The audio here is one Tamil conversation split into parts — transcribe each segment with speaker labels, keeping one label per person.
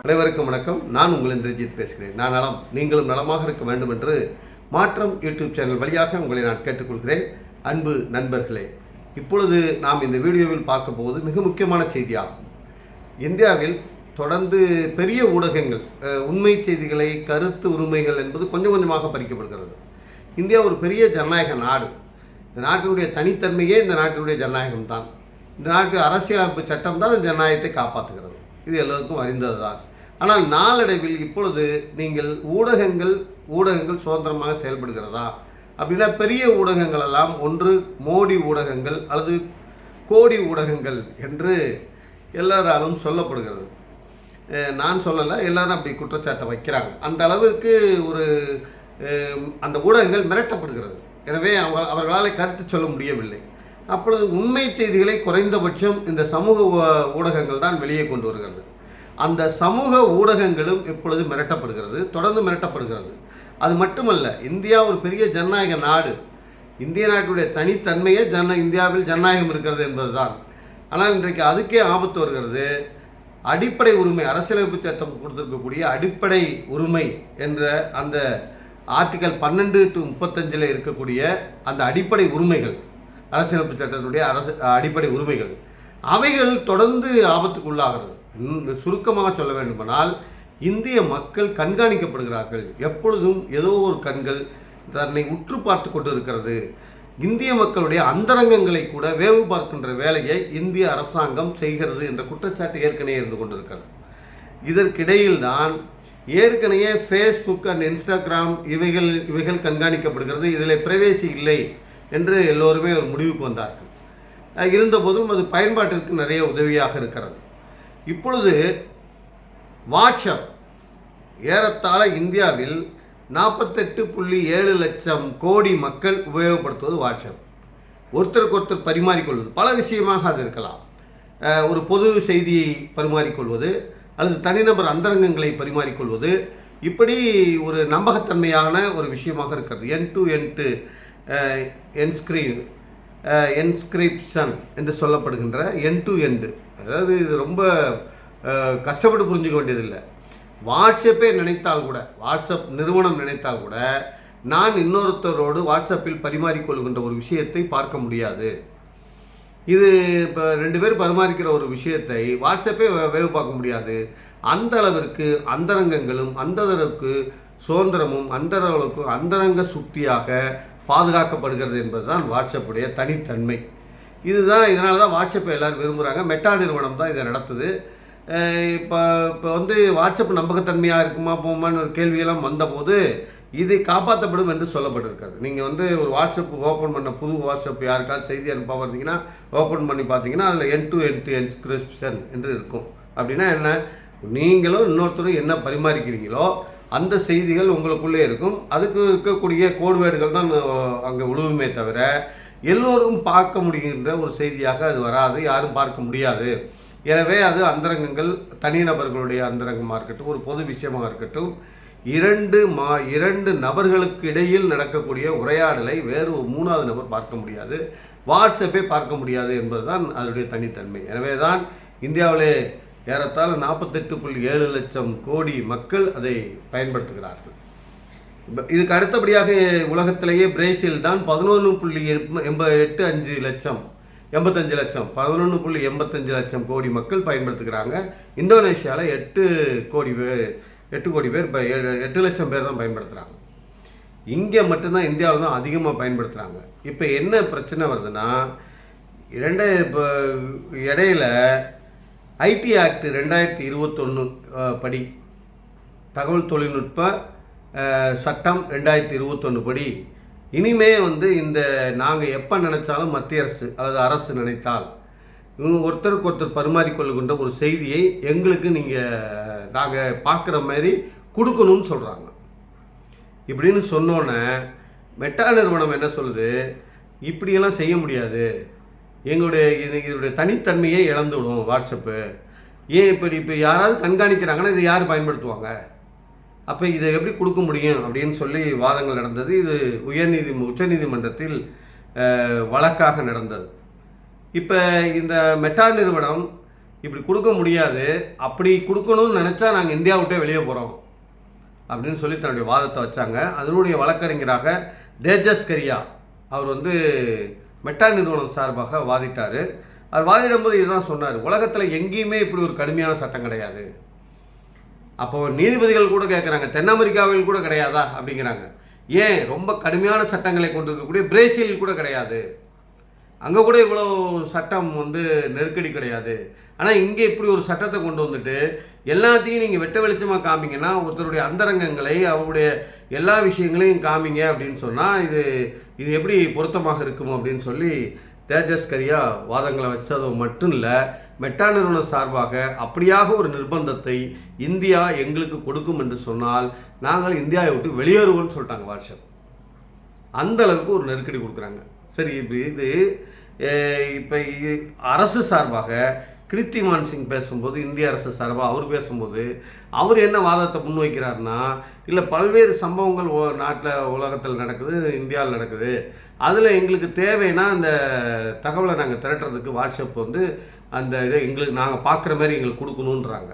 Speaker 1: அனைவருக்கும் வணக்கம். நான் உங்கள் இந்திரஜித் பேசுகிறேன். நான் நலம், நீங்களும் நலமாக இருக்க வேண்டும் என்று மாற்றம் யூடியூப் சேனல் வழியாக உங்களை நான் கேட்டுக்கொள்கிறேன். அன்பு நண்பர்களே, இப்பொழுது நாம் இந்த வீடியோவில் பார்க்க போவது மிக முக்கியமான செய்தியாகும். இந்தியாவில் தொடர்ந்து பெரிய ஊடகங்கள் உண்மை செய்திகளை, கருத்து உரிமைகள் என்பது கொஞ்சம் கொஞ்சமாக பறிக்கப்படுகிறது. இந்தியா ஒரு பெரிய ஜனநாயக நாடு. இந்த நாட்டினுடைய தனித்தன்மையே இந்த நாட்டினுடைய ஜனநாயகம் தான். இந்த நாட்டு அரசியலமைப்பு சட்டம் தான் இந்த ஜனநாயகத்தை காப்பாற்றுகிறது. இது எல்லோருக்கும் அறிந்தது தான். ஆனால் நாளடைவில் இப்பொழுது நீங்கள் ஊடகங்கள் சுதந்திரமாக செயல்படுகிறதா அப்படின்னா, பெரிய ஊடகங்கள் எல்லாம் ஒன்று மோடி ஊடகங்கள் அல்லது கோடி ஊடகங்கள் என்று எல்லாராலும் சொல்லப்படுகிறது. நான் சொல்லலை, எல்லாரும் அப்படி குற்றச்சாட்டை வைக்கிறாங்க. அந்த அளவிற்கு அந்த ஊடகங்கள் மிரட்டப்படுகிறது. எனவே அவர்களால் கருத்து சொல்ல முடியவில்லை. அப்பொழுது உண்மை செய்திகளை குறைந்தபட்சம் இந்த சமூக ஊடகங்கள் தான் வெளியே கொண்டு வருகிறது. அந்த சமூக ஊடகங்களும் இப்பொழுது மிரட்டப்படுகிறது, தொடர்ந்து மிரட்டப்படுகிறது. அது மட்டுமல்ல, இந்தியா ஒரு பெரிய ஜனநாயக நாடு. இந்திய நாட்டுடைய தனித்தன்மையே இந்தியாவில் ஜனநாயகம் இருக்கிறது என்பதுதான். ஆனால் இன்றைக்கு அதுக்கே ஆபத்து வருகிறது. அடிப்படை உரிமை, அரசியலமைப்பு சட்டம் கொடுத்திருக்கக்கூடிய அடிப்படை உரிமை என்ற அந்த ஆர்டிகல் 12 to 35 இருக்கக்கூடிய அந்த அடிப்படை உரிமைகள், அரசியலமைப்பு சட்டத்தினுடைய அடிப்படை உரிமைகள், அவைகள் தொடர்ந்து ஆபத்துக்குள்ளாகிறது. சுருக்கமாக சொல்ல வேண்டுமானால், இந்திய மக்கள் கண்காணிக்கப்படுகிறார்கள். எப்பொழுதும் ஏதோ ஒரு கண்கள் தன்னை உற்று பார்த்து கொண்டு இருக்கிறது. இந்திய மக்களுடைய அந்தரங்கங்களை கூட வேவு பார்க்கின்ற வேலையை இந்திய அரசாங்கம் செய்கிறது என்ற குற்றச்சாட்டு ஏற்கனவே இருந்து கொண்டிருக்கிறது. இதற்கிடையில்தான் ஏற்கனவே ஃபேஸ்புக் அண்ட் இன்ஸ்டாகிராம் இவைகள் கண்காணிக்கப்படுகிறது. இதில் பிரைவேசி இல்லை என்று எல்லோருமே ஒரு முடிவுக்கு வந்தார்கள். இருந்தபோதும் அது பயன்பாட்டிற்கு நிறைய உதவியாக இருக்கிறது. இப்பொழுது வாட்ஸ்அப் ஏறத்தாழ இந்தியாவில் 48.7 லட்சம் கோடி மக்கள் உபயோகப்படுத்துவது வாட்ஸ்அப். ஒருத்தருக்கு பரிமாறிக்கொள்வது பல விஷயமாக அது இருக்கலாம். ஒரு பொது செய்தியை பரிமாறிக்கொள்வது அல்லது தனிநபர் அந்தரங்கங்களை பரிமாறிக்கொள்வது, இப்படி ஒரு நம்பகத்தன்மையான ஒரு விஷயமாக இருக்கிறது. end-to-end என்ஸ்கிரிப்ஷன் என்று சொல்லப்படுகின்ற end-to-end. அதாவது இது ரொம்ப கஷ்டப்பட்டு புரிஞ்சுக்க வேண்டியதில்லை. வாட்ஸ்அப்பே நினைத்தால் கூட, வாட்ஸ்அப் நிறுவனம் நினைத்தால் கூட, நான் இன்னொருத்தரோடு வாட்ஸ்அப்பில் பரிமாறிக்கொள்கின்ற ஒரு விஷயத்தை பார்க்க முடியாது. இது இப்போ 2 பேர் பரிமாறிக்கிற ஒரு விஷயத்தை வாட்ஸ்அப்பே வேவு பார்க்க முடியாது. அந்த அளவிற்கு அந்தரங்கங்களும் அந்த அளவுக்கு சுதந்திரமும் அந்த அளவுக்கு அந்தரங்க சுட்டியாக பாதுகாக்கப்படுகிறது என்பதுதான் வாட்ஸ்அப்புடைய தனித்தன்மை. இதனால தான் வாட்ஸ்அப்பை எல்லோரும் விரும்புகிறாங்க. மெட்டா நிறுவனம் தான் இதை நடத்துது. இப்போ வாட்ஸ்அப் நம்பகத்தன்மையாக இருக்குமா போமான்னு ஒரு கேள்வியெல்லாம் வந்தபோது இது காப்பாற்றப்படும் என்று சொல்லப்பட்டிருக்காது. நீங்கள் ஒரு வாட்ஸ்அப் ஓப்பன் பண்ண புது வாட்ஸ்அப் யாருக்காவது செய்தி அனுப்பாமல் இருந்தீங்கன்னா ஓப்பன் பண்ணி பார்த்தீங்கன்னா அதில் end-to-end என்ஸ்கிரிப்ஷன் என்று இருக்கும். அப்படின்னா என்ன, நீங்களும் இன்னொருத்தரும் என்ன பரிமாறிக்கிறீங்களோ அந்த செய்திகள் உங்களுக்குள்ளே இருக்கும். அதுக்கு இருக்கக்கூடிய கோட்வேர்டுகள் தான் அங்கே உழுவுமே தவிர எல்லோரும் பார்க்க முடிகின்ற ஒரு செய்தியாக அது வராது, யாரும் பார்க்க முடியாது. எனவே அது அந்தரங்கங்கள், தனிநபர்களுடைய அந்தரங்கமாக இருக்கட்டும், ஒரு பொது விஷயமாக இருக்கட்டும், இரண்டு நபர்களுக்கு இடையில் நடக்கக்கூடிய உரையாடலை வேறு 3வது நபர் பார்க்க முடியாது, வாட்ஸ்அப்பே பார்க்க முடியாது என்பதுதான் அதனுடைய தனித்தன்மை. எனவே தான் இந்தியாவிலே ஏறத்தாழ 48.7 லட்சம் கோடி மக்கள் அதை பயன்படுத்துகிறார்கள். இதுக்கு அடுத்தபடியாக உலகத்திலேயே பிரேசில் தான் 11.85 லட்சம் 11.85 லட்சம் கோடி மக்கள் பயன்படுத்துகிறாங்க. இந்தோனேஷியாவில் 8 கோடி பேர் 8 லட்சம் பேர் தான் பயன்படுத்துகிறாங்க. இங்கே மட்டும்தான், இந்தியாவில் தான் அதிகமாக பயன்படுத்துகிறாங்க. இப்போ என்ன பிரச்சனை வருதுன்னா, இப்போ இடையில ஐடி ஆக்ட் 2021 படி, தகவல் தொழில்நுட்ப சட்டம் 2021 படி, இனிமே இந்த நாங்கள் எப்போ நினைச்சாலும் மத்திய அரசு அல்லது அரசு நினைத்தால் ஒருத்தருக்கு ஒருத்தர் பரிமாறிக்கொள்ளுகின்ற ஒரு செய்தியை எங்களுக்கு நாங்கள் பார்க்குற மாதிரி கொடுக்கணும்னு சொல்கிறாங்க. இப்படின்னு சொன்னோன்னே மெட்டா நிறுவனம் என்ன சொல்லுது, இப்படியெல்லாம் செய்ய முடியாது, இதனுடைய தனித்தன்மையை இழந்துவிடும் வாட்ஸ்அப்பு. ஏன் இப்போ யாராவது கண்காணிக்கிறாங்கன்னா இதை யார் பயன்படுத்துவாங்க, அப்போ இதை எப்படி கொடுக்க முடியும் அப்படின்னு சொல்லி வாதங்கள் நடந்தது. இது உச்சநீதிமன்றத்தில் வழக்காக நடந்தது. இப்போ இந்த மெட்டா நிறுவனம் இப்படி கொடுக்க முடியாது, அப்படி கொடுக்கணும்னு நினச்சா நாங்கள் இந்தியா விட்டே வெளியே போகிறோம் அப்படின்னு சொல்லி தன்னுடைய வாதத்தை வச்சாங்க. அதனுடைய வழக்கறிஞராக தேஜஸ் கரியா அவர் மெட்டா நிறுவனம் சார்பாக வாதிட்டார். அவர் வாதிடும்போது இதுதான் சொன்னார், உலகத்தில் எங்கேயுமே இப்படி ஒரு கடுமையான சட்டம் கிடையாது. அப்போ நீதிபதிகள் கூட கேட்குறாங்க, தென் அமெரிக்காவில் கூட கிடையாதா அப்படிங்கிறாங்க. ஏன், ரொம்ப கடுமையான சட்டங்களை கொண்டிருக்கக்கூடிய பிரேசில் கூட கிடையாது, அங்கே கூட இவ்வளோ சட்டம் நெருக்கடி கிடையாது. ஆனால் இங்கே இப்படி ஒரு சட்டத்தை கொண்டு வந்துட்டு எல்லாத்தையும் நீங்கள் வெட்ட வெளிச்சமாக காமிங்கன்னா, ஒருத்தருடைய அந்தரங்கங்களை அவருடைய எல்லா விஷயங்களையும் காமிங்க அப்படின்னு சொன்னால் இது எப்படி பொருத்தமாக இருக்கும் அப்படின்னு சொல்லி தேஜஸ் கரியா வாதங்களை வச்சது மட்டும் இல்லை, மெட்டா நிறுவனம் சார்பாக அப்படியாக ஒரு நிர்பந்தத்தை இந்தியா எங்களுக்கு கொடுக்கும் என்று சொன்னால் நாங்கள் இந்தியாவை விட்டு வெளியேறுவோம்னு சொல்லிட்டாங்க வாட்ஸ்அப். அந்த அளவுக்கு ஒரு நெருக்கடி கொடுக்குறாங்க. சரி, இப்போ அரசு சார்பாக கிருத்திமான் சிங் பேசும்போது, இந்திய அரசு சார்பாக அவர் பேசும்போது அவர் என்ன வாதத்தை முன்வைக்கிறார்னா, இல்லை பல்வேறு சம்பவங்கள் நாட்டில் உலகத்தில் நடக்குது, இந்தியாவில் நடக்குது, அதில் எங்களுக்கு தேவைன்னா அந்த தகவலை நாங்கள் திரட்டுறதுக்கு வாட்ஸ்அப் அந்த இதை எங்களுக்கு நாங்கள் பார்க்குற மாதிரி எங்களுக்கு கொடுக்கணுன்றாங்க.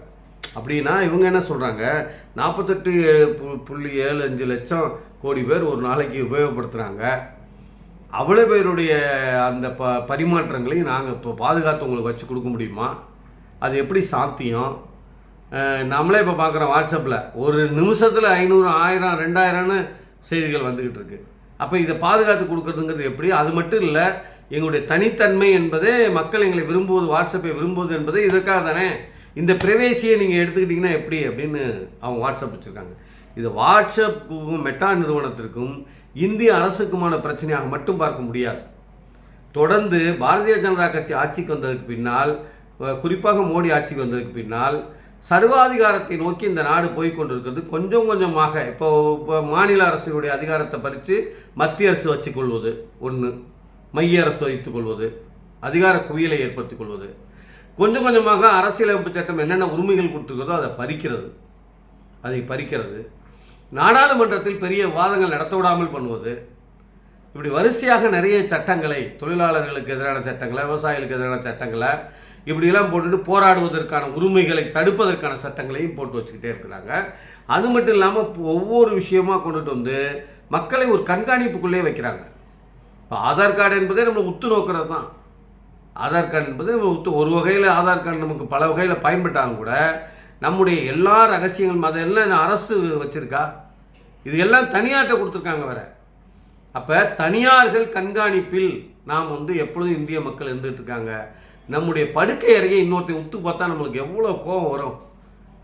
Speaker 1: அப்படின்னா இவங்க என்ன சொல்கிறாங்க, 48.75 லட்சம் கோடி பேர் ஒரு நாளைக்கு உபயோகப்படுத்துகிறாங்க, அவ்வளோ பேருடைய அந்த பரிமாற்றங்களையும் நாங்கள் இப்போ பாதுகாத்து உங்களுக்கு வச்சு கொடுக்க முடியுமா? அது எப்படி சாத்தியம்? நம்மளே இப்போ பார்க்குறோம், வாட்ஸ்அப்பில் ஒரு நிமிஷத்தில் 500, 1000, 2000ன்னு செய்திகள் வந்துக்கிட்டு இருக்கு. அப்போ இதை பாதுகாத்து கொடுக்குறதுங்கிறது எப்படி? அது மட்டும் இல்லை, எங்களுடைய தனித்தன்மை என்பதே மக்கள் எங்களை விரும்புவது, வாட்ஸ்அப்பை விரும்புவது என்பதே இதற்காக தானே. இந்த பிரைவேசியை நீங்கள் எடுத்துக்கிட்டிங்கன்னா எப்படி அப்படின்னு அவங்க வாட்ஸ்அப் வச்சுருக்காங்க. இது வாட்ஸ்அப்புக்கும் மெட்டா நிறுவனத்திற்கும் இந்திய அரசுக்குமான பிரச்சனையாக மட்டும் பார்க்க முடியாது. தொடர்ந்து பாரதிய ஜனதா கட்சி ஆட்சிக்கு வந்ததுக்கு பின்னால், குறிப்பாக மோடி ஆட்சிக்கு வந்ததுக்கு பின்னால் சர்வாதிகாரத்தை நோக்கி இந்த நாடு போய்கொண்டிருக்கிறது. கொஞ்சம் கொஞ்சமாக இப்போ மாநில அரசுடைய அதிகாரத்தை பறித்து மத்திய அரசு வச்சுக்கொள்வது ஒன்று, மைய அரசு வைத்துக் கொள்வது, அதிகார குவியலை ஏற்படுத்திக் கொள்வது, கொஞ்சம் கொஞ்சமாக அரசியலமைப்பு சட்டம் என்னென்ன உரிமைகள் கொடுத்துருக்கிறதோ அதை பறிக்கிறது, நாடாளுமன்றத்தில் பெரிய விவாதங்கள் நடத்த விடாமல் பண்ணுவது, இப்படி வரிசையாக நிறைய சட்டங்களை, தொழிலாளர்களுக்கு எதிரான சட்டங்களை, விவசாயிகளுக்கு எதிரான சட்டங்களை இப்படியெல்லாம் போட்டுட்டு போராடுவதற்கான உரிமைகளை தடுப்பதற்கான சட்டங்களையும் போட்டு வச்சுக்கிட்டே இருக்கிறாங்க. அது மட்டும் இல்லாமல் ஒவ்வொரு விஷயமாக கொண்டுட்டு மக்களை ஒரு கண்காணிப்புக்குள்ளே வைக்கிறாங்க. இப்போ ஆதார் கார்டு என்பதே நம்மளை உத்து நோக்கிறது தான். ஆதார் கார்டு என்பது ஒரு வகையில் ஆதார் கார்டு நமக்கு பல வகையில் பயன்பட்டாலும் கூட நம்முடைய எல்லா ரகசியங்களும் அதெல்லாம் அரசு வச்சுருக்கா? இது எல்லாம் தனியார்கிட்ட கொடுத்துருக்காங்க வேற. அப்போ தனியார்கள் கண்காணிப்பில் நாம் எப்பொழுதும் இந்திய மக்கள் இருந்துகிட்டு இருக்காங்க. நம்முடைய படுக்கை அறையை இன்னொருத்தையும் உத்து பார்த்தா நம்மளுக்கு எவ்வளோ கோபம் வரும்.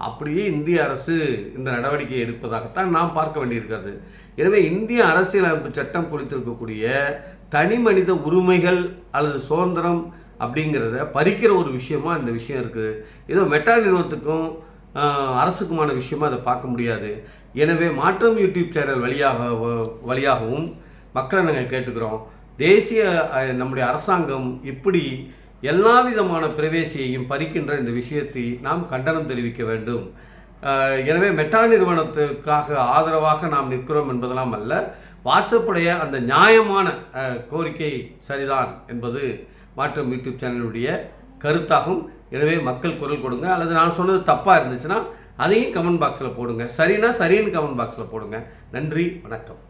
Speaker 1: அப்படியே இந்திய அரசு இந்த நடவடிக்கையை எடுப்பதாகத்தான் நாம் பார்க்க வேண்டியிருக்கிறது. எனவே இந்திய அரசியலமைப்பு சட்டம் குறித்திருக்கக்கூடிய தனி மனித உரிமைகள் அல்லது சுதந்திரம் அப்படிங்கிறத பறிக்கிற ஒரு விஷயமா இந்த விஷயம் இருக்குது. ஏதோ மெட்டா நிறுவனத்துக்கும் அரசுக்குமான விஷயமா அதை பார்க்க முடியாது. எனவே மாற்றம் யூடியூப் சேனல் வழியாகவும் மக்களை நாங்கள் கேட்டுக்கிறோம், தேசிய நம்முடைய அரசாங்கம் இப்படி எல்லா விதமான பிரவேசியையும் பறிக்கின்ற இந்த விஷயத்தை நாம் கண்டனம் தெரிவிக்க வேண்டும். எனவே மெட்டா நிறுவனத்துக்காக ஆதரவாக நாம் நிற்கிறோம் என்பதெல்லாம் அல்ல, வாட்ஸ்அப்புடைய அந்த நியாயமான கோரிக்கை சரிதான் என்பது மாற்றம் யூடியூப் சேனலுடைய கருத்தாகும். எனவே மக்கள் குரல் கொடுங்க, அல்லது நான் சொன்னது தப்பாக இருந்துச்சுன்னா அதையும் கமெண்ட் பாக்ஸில் போடுங்க, சரின்னா சரின்னு கமெண்ட் பாக்ஸில் போடுங்க. நன்றி, வணக்கம்.